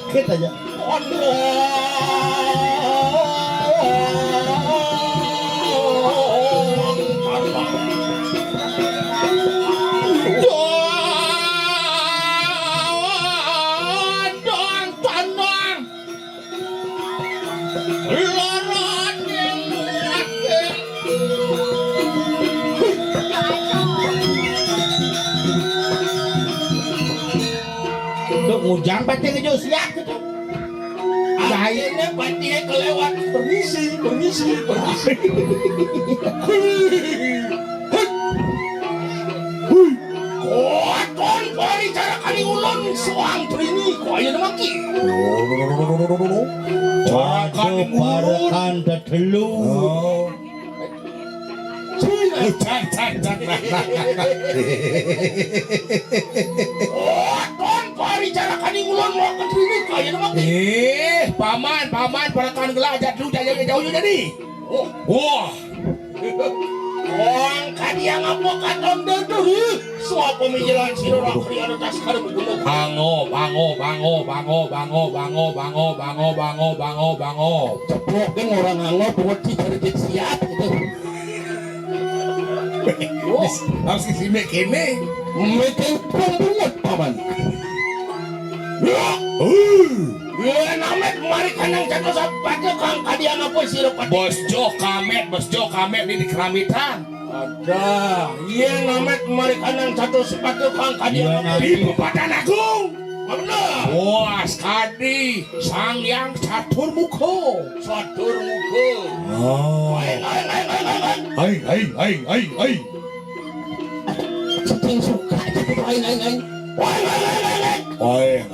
sakit aja. Ngujang pati ke siap gitu. Akhirnya pati kelewat. Permisi. Koton kori cara kali ulun soang trini kok aja namaki. Cara kali parakan dadelu. Bicara kani ngulon mau ke sini kaya nama paman parakan gelah jatuh jauh jadi. Wah. Wong kadiang apa katon deduh. Soal pemikiran sirora kriya tas karep gunung. Bango. Ceplok ge orang ango poti dari siap gitu. Harus kesini kene. Meeting pembungut paman. Ya, namet mari kanang jatuh sapatu kang kadiang apa sirop pati. Bos Jo kamet ini di keramitan. Ada. Iya namet mari kanang jatuh sepatu kang kadiang apa di Badan Agung. Mana? Wah, sekali sang yang catur muko. Oh. Hai. Ceting suka ceting hai. Oi.